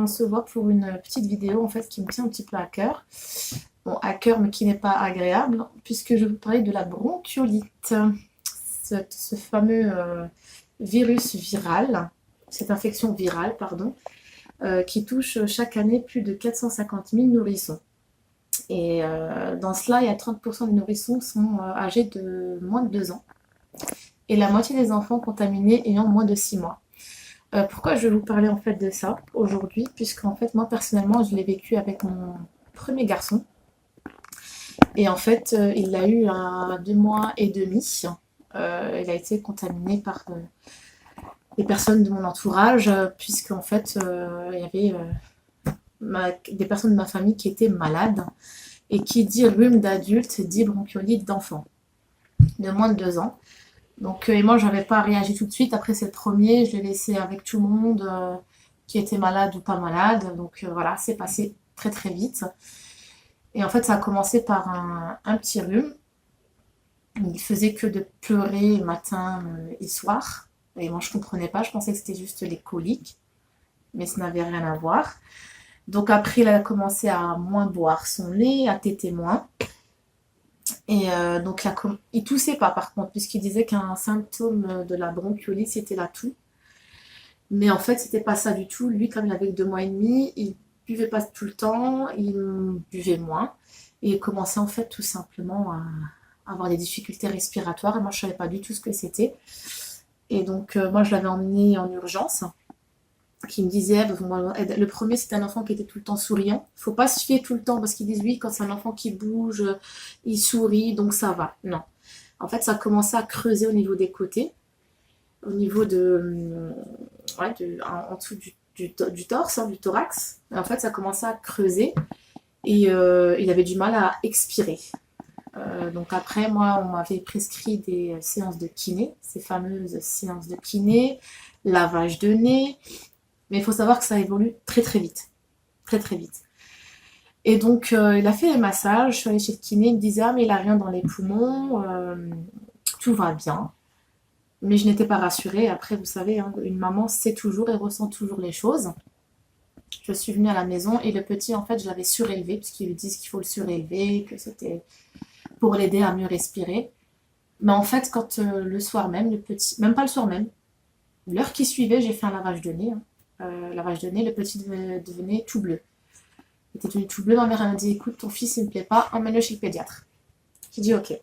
on se voit pour une petite vidéo en fait qui me tient un petit peu à cœur. Bon, à cœur mais qui n'est pas agréable, puisque je vais vous parler de la bronchiolite. Ce fameux virus viral, cette infection virale, pardon, qui touche chaque année plus de 450 000 nourrissons. Et dans cela, il y a 30% des nourrissons sont âgés de moins de 2 ans. Et la moitié des enfants contaminés ayant moins de 6 mois. Pourquoi je vais vous parler en fait de ça aujourd'hui? Puisqu'en fait, moi personnellement, je l'ai vécu avec mon premier garçon. Et en fait, il l'a eu à 2 mois et demi. Il a été contaminé par des personnes de mon entourage, puisqu'en fait, il y avait des personnes de ma famille qui étaient malades. Et qui dit rhume d'adulte dit bronchiolite d'enfant de moins de 2 ans. Donc, et moi, je n'avais pas réagi tout de suite. Après, c'est le premier. Je l'ai laissé avec tout le monde qui était malade ou pas malade. Donc, voilà, c'est passé très, très vite. Et en fait, ça a commencé par un petit rhume. Il faisait que de pleurer matin et soir. Et moi, je ne comprenais pas. Je pensais que c'était juste les coliques. Mais ça n'avait rien à voir. Donc, après, il a commencé à moins boire son lait, à téter moins. Et donc, il toussait pas par contre, puisqu'il disait qu'un symptôme de la bronchiolite, c'était la toux. Mais en fait, c'était pas ça du tout. Lui, comme il avait que 2 mois et demi, il buvait pas tout le temps, il buvait moins. Et il commençait en fait tout simplement à avoir des difficultés respiratoires. Et moi, je savais pas du tout ce que c'était. Et donc, moi, je l'avais emmené en urgence. Qui me disait, le premier c'était un enfant qui était tout le temps souriant. Faut pas se fier tout le temps parce qu'ils disent oui, quand c'est un enfant qui bouge, il sourit, donc ça va. Non. En fait, ça a commencé à creuser au niveau des côtés, au niveau en dessous du torse, hein, du thorax. Et en fait, ça a commencé à creuser et il avait du mal à expirer. Donc après, moi, on m'avait prescrit des séances de kiné, ces fameuses séances de kiné, lavage de nez. Mais il faut savoir que ça évolue très très vite. Très très vite. Et donc, il a fait les massages, je suis allée chez le kiné, il me disait ah mais il a rien dans les poumons, tout va bien. Mais je n'étais pas rassurée. Après, vous savez, hein, une maman sait toujours et ressent toujours les choses. Je suis venue à la maison et le petit, en fait, je l'avais surélevé, puisqu'ils lui disent qu'il faut le surélever, que c'était pour l'aider à mieux respirer. Mais en fait, quand le soir même, le petit, même pas le soir même, l'heure qui suivait, j'ai fait un lavage de nez, hein. Lavage de nez, le petit devenait tout bleu. Il était devenu tout bleu, ma mère m'a dit écoute, ton fils il me plaît pas, emmène-le chez le pédiatre. J'ai dit ok.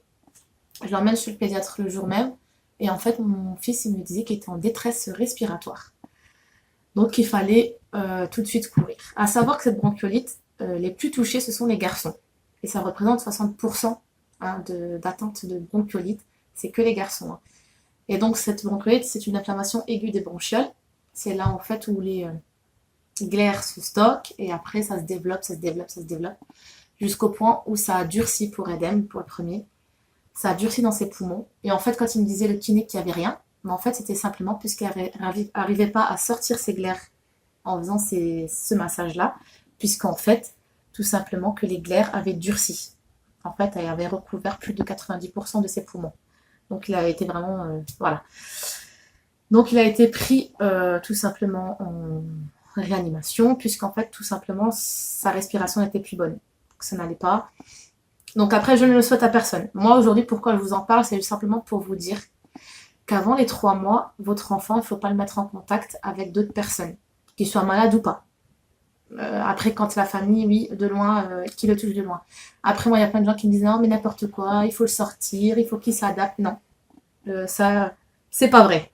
Je l'emmène chez le pédiatre le jour même, et en fait mon fils il me disait qu'il était en détresse respiratoire. Donc il fallait tout de suite courir. À savoir que cette bronchiolite, les plus touchés ce sont les garçons. Et ça représente 60% hein, d'atteinte de bronchiolite, c'est que les garçons. Hein. Et donc cette bronchiolite, c'est une inflammation aiguë des bronchioles. C'est là en fait où les glaires se stockent et après ça se développe, ça se développe, ça se développe jusqu'au point où ça a durci pour Edem, pour le premier. Ça a durci dans ses poumons. Et en fait, quand il me disait le kiné qu'il n'y avait rien, mais en fait c'était simplement puisqu'il n'arrivait pas à sortir ses glaires en faisant ce massage-là, puisqu'en fait, tout simplement que les glaires avaient durci. En fait, elle avait recouvert plus de 90% de ses poumons. Donc il a été vraiment... voilà. Donc il a été pris tout simplement en réanimation, puisqu'en fait tout simplement sa respiration n'était plus bonne. Donc ça n'allait pas. Donc après je ne le souhaite à personne. Moi aujourd'hui pourquoi je vous en parle, c'est simplement pour vous dire qu'avant les 3 mois, votre enfant, il ne faut pas le mettre en contact avec d'autres personnes, qu'ils soient malades ou pas. Après quand la famille, oui, de loin, qui le touche de loin. Après moi il y a plein de gens qui me disent non mais n'importe quoi, il faut le sortir, il faut qu'il s'adapte. Non, ça c'est pas vrai.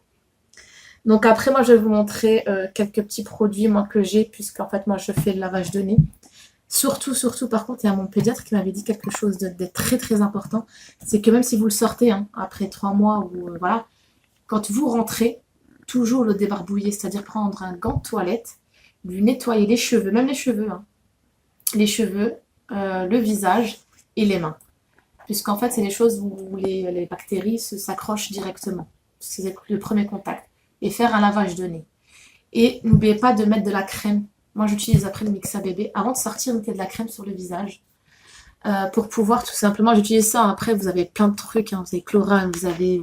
Donc après, moi, je vais vous montrer quelques petits produits moi que j'ai, puisqu'en fait, moi, je fais le lavage de nez. Surtout, par contre, il y a mon pédiatre qui m'avait dit quelque chose de très, très important. C'est que même si vous le sortez hein, après 3 mois, ou voilà, quand vous rentrez, toujours le débarbouiller, c'est-à-dire prendre un gant de toilette, lui nettoyer les cheveux, même les cheveux, hein, le visage et les mains. Puisqu'en fait, c'est les choses où les bactéries s'accrochent directement. C'est le premier contact. Et faire un lavage de nez. Et n'oubliez pas de mettre de la crème. Moi, j'utilise après le Mixa bébé. Avant de sortir, mettez de la crème sur le visage. Pour pouvoir tout simplement... J'utilise ça. Après, vous avez plein de trucs. Hein. Vous avez Chlorane, vous avez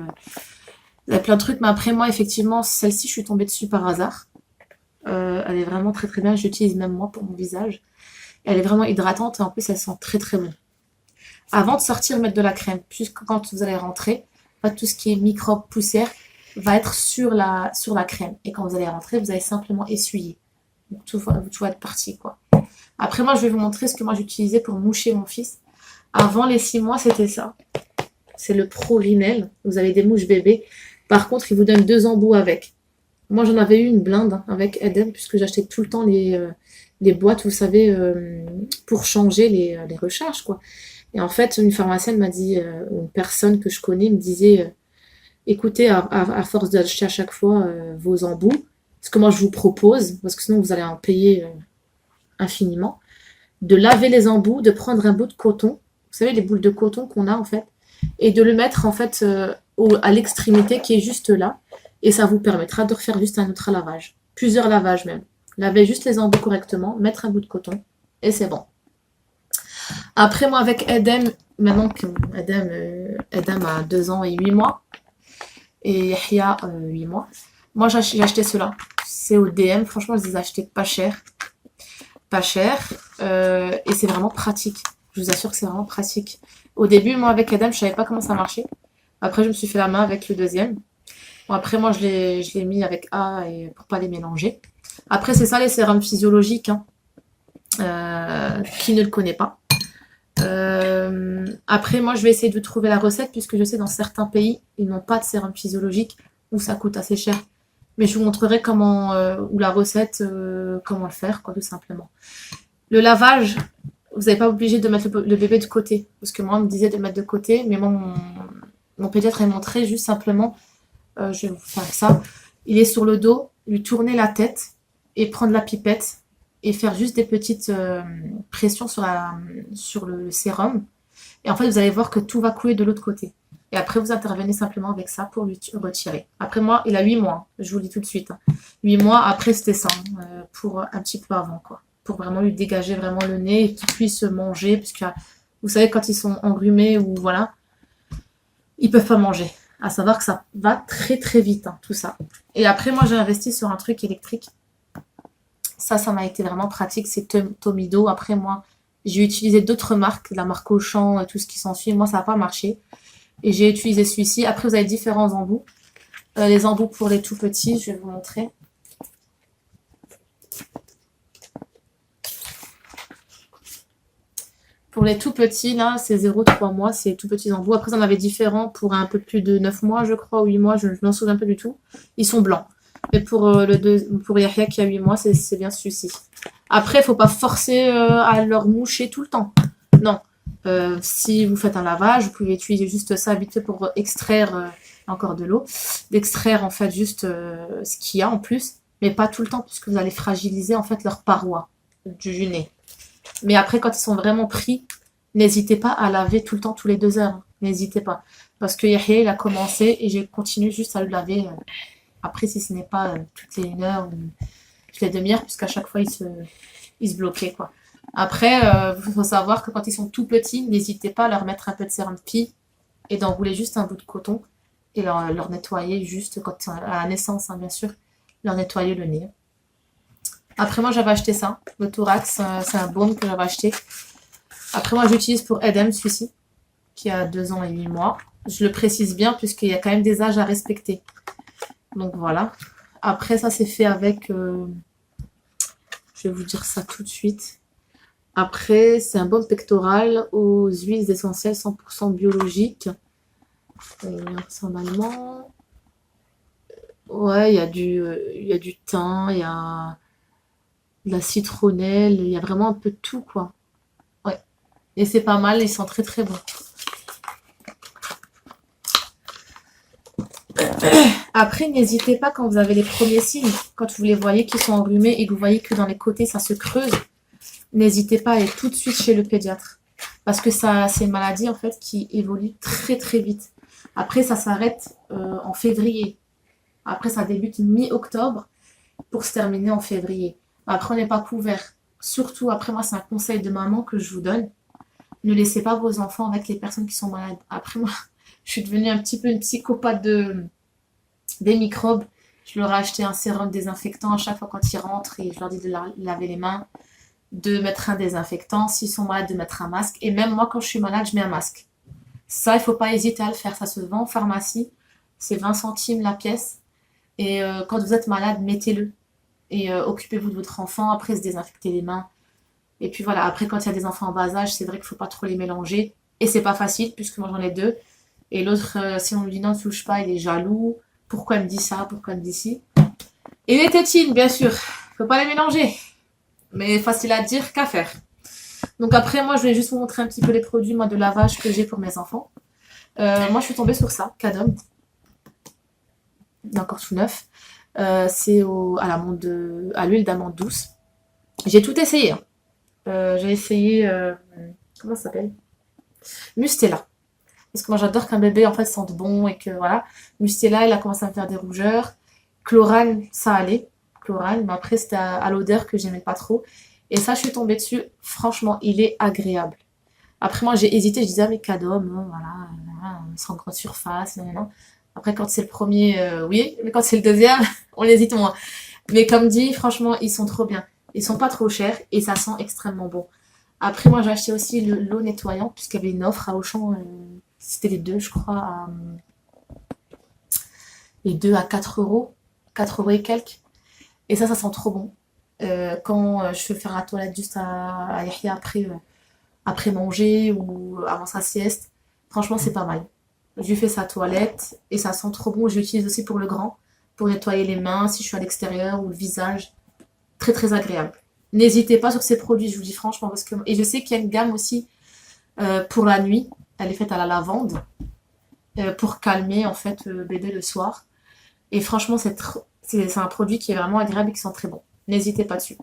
plein de trucs. Mais après, moi, effectivement, celle-ci, je suis tombée dessus par hasard. Elle est vraiment très très bien. J'utilise même moi pour mon visage. Elle est vraiment hydratante et en plus elle sent très très bon. Avant de sortir, mettre de la crème. Puisque quand vous allez rentrer, pas tout ce qui est microbes, poussière va être sur la crème. Et quand vous allez rentrer, vous allez simplement essuyer. Donc tout va être parti quoi. Après moi, je vais vous montrer ce que moi j'utilisais pour moucher mon fils. Avant les 6 mois, c'était ça. C'est le Pro Rinel. Vous avez des mouches bébés. Par contre, il vous donne 2 embouts avec. Moi, j'en avais eu une blinde avec Eden, puisque j'achetais tout le temps les boîtes, vous savez, pour changer les recharges, quoi. Et en fait, une pharmacienne m'a dit, une personne que je connais me disait, écoutez, à force d'acheter à chaque fois vos embouts, ce que moi je vous propose, parce que sinon vous allez en payer infiniment, de laver les embouts, de prendre un bout de coton, vous savez, les boules de coton qu'on a en fait, et de le mettre en fait à l'extrémité qui est juste là, et ça vous permettra de refaire juste un autre lavage, plusieurs lavages même. Laver juste les embouts correctement, mettre un bout de coton, et c'est bon. Après moi avec Edem, maintenant que Edem a 2 ans et 8 mois, et Yahya 8 mois, moi j'ai acheté ceux-là. C'est au DM, franchement je les ai achetés pas cher. Pas cher, et c'est vraiment pratique. Je vous assure que c'est vraiment pratique. Au début, moi avec Adam, je savais pas comment ça marchait. Après, je me suis fait la main avec le deuxième. Bon, après, moi, je l'ai mis avec A et pour pas les mélanger. Après, c'est ça les sérums physiologiques, hein. Qui ne le connaît pas. Après, moi, je vais essayer de trouver la recette puisque je sais dans certains pays, ils n'ont pas de sérum physiologique ou ça coûte assez cher. Mais je vous montrerai comment, ou la recette, comment le faire, quoi, tout simplement. Le lavage, vous n'êtes pas obligé de mettre le bébé de côté. Parce que moi, on me disait de le mettre de côté, mais moi, mon pédiatre a montré juste simplement, je vais vous faire ça, il est sur le dos, lui tourner la tête et prendre la pipette et faire juste des petites pressions sur le sérum. Et en fait, vous allez voir que tout va couler de l'autre côté. Et après, vous intervenez simplement avec ça pour lui retirer. Après, moi, il a 8 mois. Je vous le dis tout de suite. 8 mois, après, c'était ça. Pour un petit peu avant, quoi. Pour vraiment lui dégager vraiment le nez et qu'il puisse manger. Parce que, vous savez, quand ils sont enrhumés ou voilà, ils peuvent pas manger. À savoir que ça va très, très vite, hein, tout ça. Et après, moi, j'ai investi sur un truc électrique. Ça m'a été vraiment pratique. C'est Tomido. Après, moi, j'ai utilisé d'autres marques, la marque Auchan et tout ce qui s'ensuit. Moi, ça n'a pas marché. Et j'ai utilisé celui-ci. Après, vous avez différents embouts. Les embouts pour les tout petits, je vais vous montrer. Pour les tout petits, là, c'est 0,3 mois. C'est tout petits embouts. Après, vous en avez différents pour un peu plus de 9 mois, je crois, ou 8 mois. Je ne m'en souviens pas du tout. Ils sont blancs. Mais pour Yahya qui a 8 mois, c'est bien celui-ci. Après, il ne faut pas forcer à leur moucher tout le temps. Non. Si vous faites un lavage, vous pouvez utiliser juste ça vite fait pour extraire encore de l'eau, d'extraire en fait juste ce qu'il y a en plus, mais pas tout le temps puisque vous allez fragiliser en fait leurs parois du nez. Mais après quand ils sont vraiment pris, n'hésitez pas à laver tout le temps, tous les 2 heures, hein. N'hésitez pas. Parce que Yahya il a commencé et j'ai continué juste à le laver après si ce n'est pas toutes les 1 heure ou toutes les demi-heures puisqu'à chaque fois il se bloquait quoi. Après, il faut savoir que quand ils sont tout petits, n'hésitez pas à leur mettre un peu de sérum de pie et d'enrouler juste un bout de coton et leur nettoyer juste quand à la naissance, hein, bien sûr, leur nettoyer le nez. Après, moi, j'avais acheté ça, le Thorax, c'est un baume que j'avais acheté. Après, moi, j'utilise pour Edem, celui-ci, qui a 2 ans et 8 mois. Je le précise bien puisqu'il y a quand même des âges à respecter. Donc, voilà. Après, ça, c'est fait avec... je vais vous dire ça tout de suite. Après, c'est un baume pectoral aux huiles essentielles 100% biologiques. C'est en allemand. Ouais, il y a du thym, il y a de la citronnelle, il y a vraiment un peu de tout, quoi. Ouais. Et c'est pas mal, ils sont très très bons. Après, n'hésitez pas quand vous avez les premiers signes, quand vous les voyez qui sont enrhumés et que vous voyez que dans les côtés ça se creuse, n'hésitez pas à aller tout de suite chez le pédiatre. Parce que ça, c'est une maladie en fait qui évolue très très vite. Après, ça s'arrête en février. Après, ça débute mi-octobre pour se terminer en février. Après, on n'est pas couvert. Surtout, après moi, c'est un conseil de maman que je vous donne. Ne laissez pas vos enfants avec les personnes qui sont malades. Après moi, je suis devenue un petit peu une psychopathe des microbes. Je leur ai acheté un sérum désinfectant à chaque fois quand ils rentrent et je leur dis de laver les mains, de mettre un désinfectant. S'ils sont malades, de mettre un masque. Et même moi, quand je suis malade, je mets un masque. Ça, il ne faut pas hésiter à le faire. Ça se vend en pharmacie. C'est 20 centimes la pièce. Et quand vous êtes malade, mettez-le. Et occupez-vous de votre enfant. Après, se désinfecter les mains. Et puis voilà, après, quand il y a des enfants en bas âge, c'est vrai qu'il ne faut pas trop les mélanger. Et c'est pas facile, puisque moi j'en ai deux. Et l'autre, si on lui dit non, ne touche pas, il est jaloux. Pourquoi elle me dit ça? Pourquoi elle me dit ci? Et les tétines, bien sûr. Faut pas les mélanger. Mais facile à dire qu'à faire. Donc après, moi, je vais juste vous montrer un petit peu les produits moi, de lavage que j'ai pour mes enfants. Moi, je suis tombée sur ça, Cadom. Encore tout neuf. C'est à l'huile d'amande douce. J'ai tout essayé, hein. J'ai essayé, comment ça s'appelle? Mustela. Parce que moi j'adore qu'un bébé en fait sente bon et que voilà. Mustela, il a commencé à me faire des rougeurs. Chlorane, ça allait. Chlorane, mais après c'était à l'odeur que j'aimais pas trop. Et ça, je suis tombée dessus. Franchement, il est agréable. Après, moi j'ai hésité, je disais, ah, mais Cadom, voilà, sans grande surface, non, non, non. Après, quand c'est le premier, oui, mais quand c'est le deuxième, on hésite moins. Mais comme dit, franchement, ils sont trop bien. Ils sont pas trop chers et ça sent extrêmement bon. Après, moi, j'ai acheté aussi l'eau nettoyant, puisqu'il y avait une offre à Auchan. C'était les deux, je crois, les deux à 4 euros. 4 euros et quelques. Et ça sent trop bon. Quand je veux faire la toilette juste à Yahya après manger ou avant sa sieste, franchement, c'est pas mal. Je lui fais sa toilette et ça sent trop bon. Je l'utilise aussi pour le grand, pour nettoyer les mains si je suis à l'extérieur ou le visage. Très très agréable. N'hésitez pas sur ces produits, je vous dis franchement, parce que et je sais qu'il y a une gamme aussi pour la nuit. Elle est faite à la lavande pour calmer en fait bébé le soir. Et franchement, c'est un produit qui est vraiment agréable et qui sent très bon. N'hésitez pas dessus.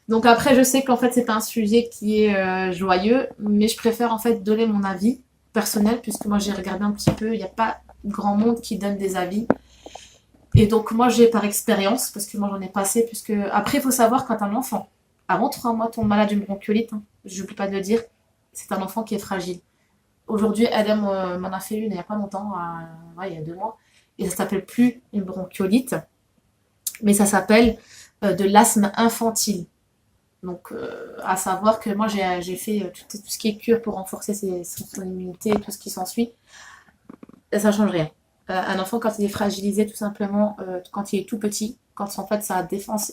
Donc après, je sais qu'en fait c'est pas un sujet qui est joyeux, mais je préfère en fait donner mon avis personnel puisque moi j'ai regardé un petit peu. Il n'y a pas grand monde qui donne des avis. Et donc moi j'ai par expérience, parce que moi j'en ai passé, puisque après il faut savoir quand un enfant, avant 3 mois, tombe malade d'une bronchiolite, hein, je n'oublie pas de le dire, c'est un enfant qui est fragile. Aujourd'hui, Adam m'en a fait une il n'y a pas longtemps, ouais, il y a 2 mois, et ça s'appelle plus une bronchiolite, mais ça s'appelle de l'asthme infantile. Donc à savoir que moi j'ai fait tout ce qui est cure pour renforcer son immunité et tout ce qui s'ensuit, et ça change rien. Un enfant, quand il est fragilisé, tout simplement, quand il est tout petit, quand en fait sa défense,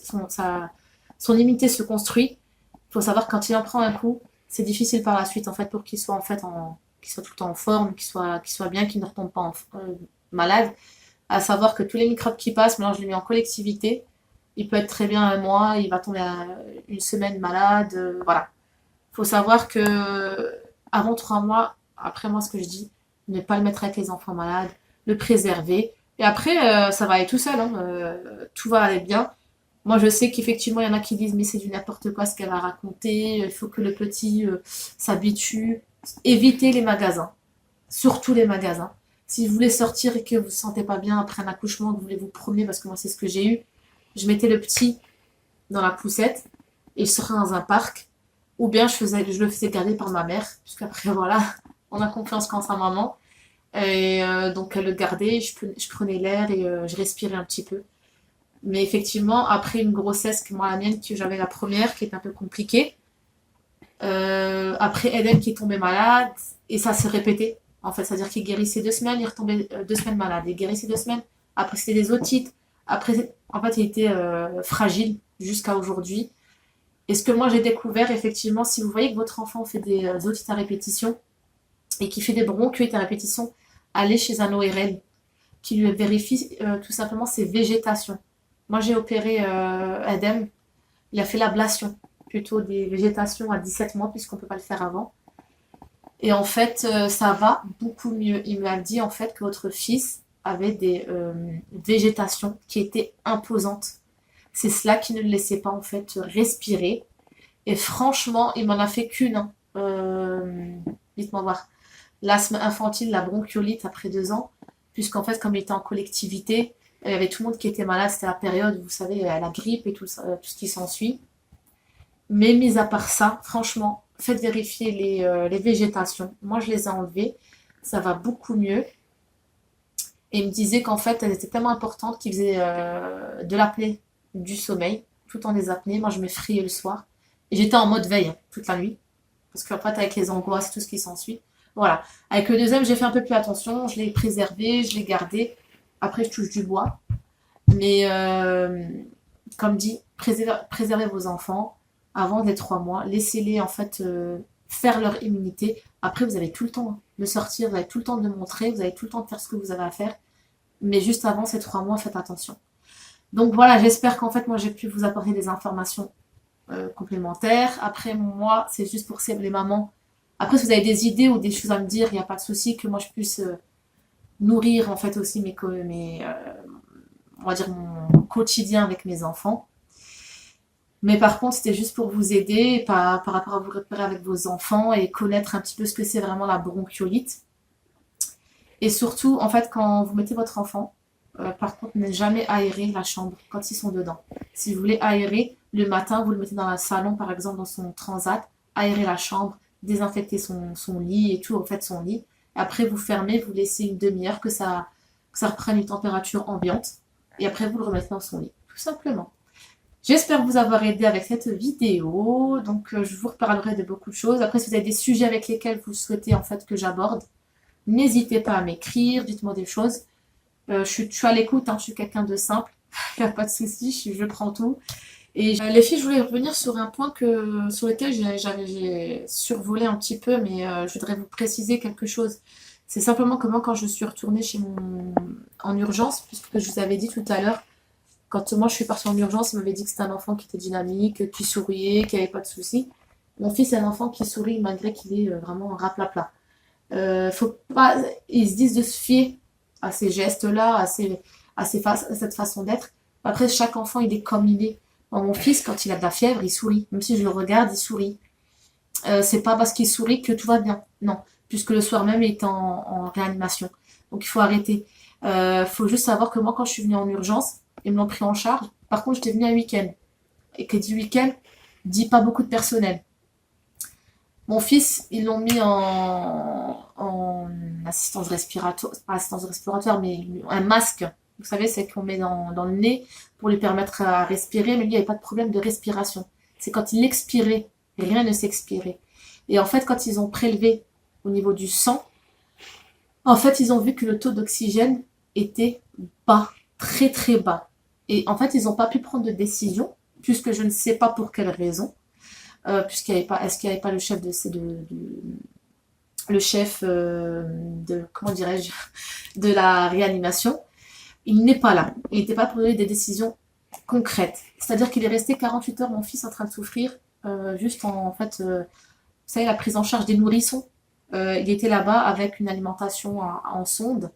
son immunité se construit, il faut savoir que quand il en prend un coup, c'est difficile par la suite en fait pour qu'il soit qu'il soit tout le temps en forme, qu'il soit bien, qu'il ne retombe pas malade. À savoir que tous les microbes qui passent, maintenant je les mets en collectivité. Il peut être très bien un mois, il va tomber une semaine malade, voilà. Il faut savoir que avant 3 mois, après moi ce que je dis, ne pas le mettre avec les enfants malades, le préserver. Et après, ça va aller tout seul, hein, tout va aller bien. Moi, je sais qu'effectivement, il y en a qui disent, mais c'est du n'importe quoi ce qu'elle va raconter, il faut que le petit s'habitue. Évitez les magasins, surtout les magasins. Si vous voulez sortir et que vous ne vous sentez pas bien après un accouchement, que vous voulez vous promener, parce que moi, c'est ce que j'ai eu, je mettais le petit dans la poussette et je sortais dans un parc. Ou bien je le faisais garder par ma mère, puisqu'après, voilà, on a confiance qu'en sa maman. Et donc, elle le gardait, je prenais l'air et je respirais un petit peu. Mais effectivement, après une grossesse, que moi, la mienne, que j'avais la première, qui est un peu compliquée, après Eden qui est tombé malade, et ça s'est répété. En fait, c'est-à-dire qu'il guérissait 2 semaines, il retombait 2 semaines malade. Il guérissait 2 semaines, après c'était des otites. Après, en fait, il était fragile jusqu'à aujourd'hui. Et ce que moi j'ai découvert, effectivement, si vous voyez que votre enfant fait des otites à répétition et qui fait des bronchiolites à répétition, allez chez un ORL qui lui vérifie tout simplement ses végétations. Moi j'ai opéré Adem, il a fait l'ablation plutôt des végétations à 17 mois puisqu'on ne peut pas le faire avant. Et en fait, ça va beaucoup mieux. Il m'a dit en fait que votre fils avait des végétations qui étaient imposantes. C'est cela qui ne le laissait pas en fait respirer. Et franchement, il m'en a fait qu'une, hein. Dites-moi voir. L'asthme infantile, la bronchiolite après 2 ans, puisqu'en fait, comme il était en collectivité, il y avait tout le monde qui était malade. C'était la période, vous savez, la grippe et tout ce qui s'ensuit. Mais mis à part ça, franchement, faites vérifier les végétations. Moi, je les ai enlevées. Ça va beaucoup mieux. Et il me disait qu'en fait, elles étaient tellement importantes qu'il faisait de l'apnée du sommeil, tout en des apnées. Moi, je m'effrayais le soir. Et j'étais en mode veille, hein, toute la nuit. Parce qu'après, avec les angoisses, tout ce qui s'ensuit. Voilà. Avec le deuxième, j'ai fait un peu plus attention. Je l'ai préservé, je l'ai gardé. Après, je touche du bois. Mais comme dit, préservez vos enfants avant les 3 mois. Laissez-les en fait faire leur immunité. Après, vous avez tout le temps de sortir, vous avez tout le temps de le montrer, vous avez tout le temps de faire ce que vous avez à faire. Mais juste avant ces 3 mois, faites attention. Donc voilà, j'espère qu'en fait, moi, j'ai pu vous apporter des informations complémentaires. Après, moi, c'est juste pour les mamans. Après, si vous avez des idées ou des choses à me dire, il n'y a pas de souci que moi, je puisse nourrir en fait aussi on va dire mon quotidien avec mes enfants. Mais par contre, c'était juste pour vous aider par rapport à vous repérer avec vos enfants et connaître un petit peu ce que c'est vraiment la bronchiolite. Et surtout, en fait, quand vous mettez votre enfant, par contre, ne jamais aérer la chambre quand ils sont dedans. Si vous voulez aérer, le matin, vous le mettez dans le salon, par exemple, dans son transat, aérer la chambre, désinfecter son lit et tout, en fait, son lit. Après, vous fermez, vous laissez une demi-heure que ça reprenne une température ambiante. Et après, vous le remettez dans son lit, tout simplement. J'espère vous avoir aidé avec cette vidéo. Donc, je vous reparlerai de beaucoup de choses. Après, si vous avez des sujets avec lesquels vous souhaitez en fait que j'aborde, n'hésitez pas à m'écrire, dites-moi des choses. Je suis à l'écoute, hein, je suis quelqu'un de simple, il n'y a pas de souci, je prends tout. Et les filles, je voulais revenir sur un point sur lequel j'ai survolé un petit peu, mais je voudrais vous préciser quelque chose. C'est simplement que moi, quand je suis retournée en urgence, puisque je vous avais dit tout à l'heure, quand moi je suis partie en urgence, il m'avait dit que c'était un enfant qui était dynamique, qui souriait, qui n'avait pas de soucis. Mon fils est un enfant qui sourit malgré qu'il est vraiment raplapla. Faut pas, ils se disent de se fier à ces gestes-là, à cette façon d'être. Après, chaque enfant, il est comme il est. Bon, mon fils, quand il a de la fièvre, il sourit. Même si je le regarde, il sourit. C'est pas parce qu'il sourit que tout va bien. Non, puisque le soir même, il est en réanimation. Donc, il faut arrêter. Faut juste savoir que moi, quand je suis venue en urgence, ils me l'ont pris en charge. Par contre, j'étais venue un week-end. Et que dit week-end, dit pas beaucoup de personnel. Mon fils, ils l'ont mis en assistance respiratoire, pas assistance respiratoire, mais un masque. Vous savez, c'est qu'on met dans le nez pour lui permettre à respirer, mais lui, il n'y avait pas de problème de respiration. C'est quand il expirait, rien ne s'expirait. Et en fait, quand ils ont prélevé au niveau du sang, en fait, ils ont vu que le taux d'oxygène était bas, très très bas. Et en fait, ils n'ont pas pu prendre de décision, puisque je ne sais pas pour quelle raison. Puisqu'il n'y avait pas, est-ce qu'il n'y avait pas le chef le chef comment dirais-je, de la réanimation, il n'est pas là. Il n'était pas pour donner des décisions concrètes. C'est-à-dire qu'il est resté 48 heures, mon fils, en train de souffrir, juste en fait, vous savez, la prise en charge des nourrissons. Il était là-bas avec une alimentation en sonde,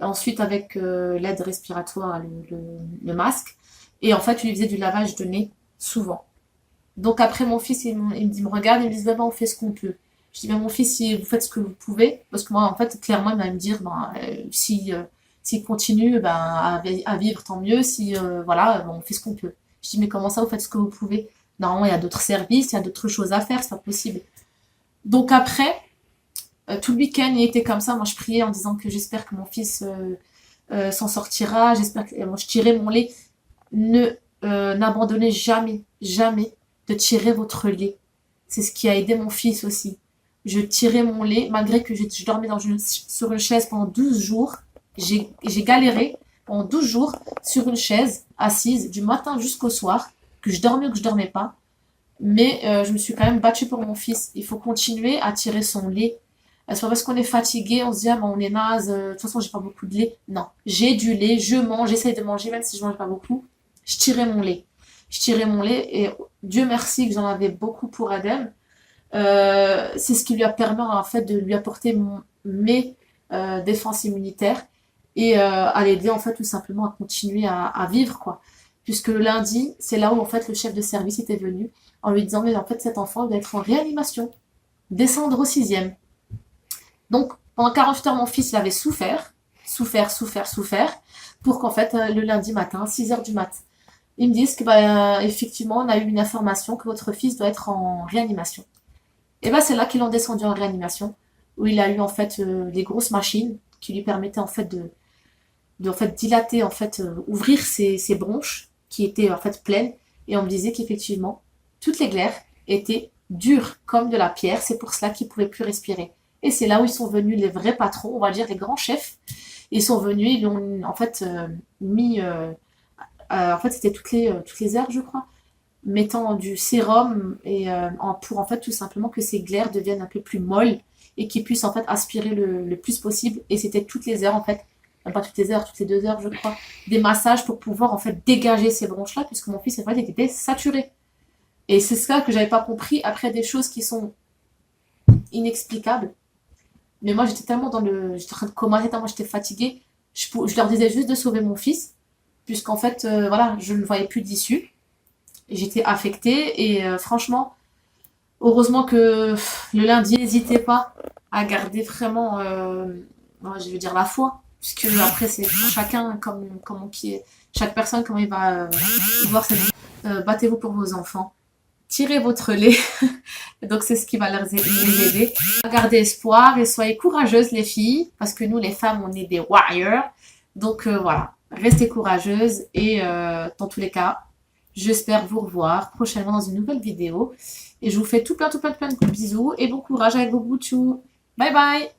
et ensuite avec l'aide respiratoire, le masque, et en fait, il lui faisait du lavage de nez souvent. Donc après, mon fils, il me regarde, il me dit, ben, on fait ce qu'on peut. Je dis, ben, mon fils, si vous faites ce que vous pouvez, parce que moi, en fait, clairement, il va me dire, ben, s'il continue ben, à vivre, tant mieux. Si, voilà, ben, on fait ce qu'on peut. Je dis, mais comment ça, vous faites ce que vous pouvez? Normalement, il y a d'autres services, il y a d'autres choses à faire, c'est pas possible. Donc après, tout le week-end, il était comme ça. Moi, je priais en disant que j'espère que mon fils s'en sortira. J'espère que moi, je tirais mon lait. N'abandonnez jamais, jamais de tirer votre lait. C'est ce qui a aidé mon fils aussi. Je tirais mon lait, malgré que je dormais sur une chaise pendant 12 jours. J'ai galéré pendant 12 jours sur une chaise, assise, du matin jusqu'au soir, que je dormais ou que je dormais pas. Mais je me suis quand même battue pour mon fils. Il faut continuer à tirer son lait. C'est pas parce qu'on est fatigué, on se dit, ah, ben, on est naze, de toute façon, j'ai pas beaucoup de lait. Non, j'ai du lait, je mange, j'essaye de manger, même si je mange pas beaucoup. Je tirais mon lait. Je tirais mon lait et Dieu merci que j'en avais beaucoup pour Adem. C'est ce qui lui a permis en fait de lui apporter mes défenses immunitaires et à l'aider en fait tout simplement à continuer à vivre quoi. Puisque le lundi, c'est là où en fait le chef de service était venu en lui disant mais en fait cet enfant doit être en réanimation, descendre au 6e. Donc pendant 48 heures mon fils il avait souffert pour qu'en fait le lundi matin, 6 heures du mat', ils me disent que bah, effectivement on a eu une information que votre fils doit être en réanimation. Et bah c'est là qu'ils l'ont descendu en réanimation, où il a eu en fait des grosses machines qui lui permettaient en fait en fait dilater, en fait ouvrir ces bronches qui étaient en fait pleines. Et on me disait qu'effectivement, toutes les glaires étaient dures comme de la pierre. C'est pour cela qu'ils ne pouvaient plus respirer. Et c'est là où ils sont venus les vrais patrons, on va dire les grands chefs. Ils sont venus, ils lui ont en fait mis... en fait, c'était toutes les heures, je crois, mettant du sérum et pour en fait tout simplement que ces glaires deviennent un peu plus molles et qu'ils puissent en fait aspirer le plus possible. Et c'était toutes les heures en fait, même pas toutes les heures, toutes les 2 heures je crois, des massages pour pouvoir en fait dégager ces bronches là, puisque mon fils en fait il était saturé. Et c'est ça que j'avais pas compris après, des choses qui sont inexplicables. Mais moi j'étais tellement j'étais en train de commenter tellement j'étais fatiguée, je leur disais juste de sauver mon fils, puisqu'en fait voilà, je ne voyais plus d'issue. J'étais affectée et franchement, heureusement que le lundi, n'hésitez pas à garder vraiment, je veux dire, la foi. Puisque après, c'est pour chacun, chaque personne, comment il va voir cette vie. Battez-vous pour vos enfants. Tirez votre lait. Donc, c'est ce qui va les aider. Gardez espoir et soyez courageuses, les filles. Parce que nous, les femmes, on est des warriors. Donc, voilà. Restez courageuses. Et dans tous les cas, j'espère vous revoir prochainement dans une nouvelle vidéo. Et je vous fais tout plein de bisous. Et bon courage avec vos boutchous. Bye bye!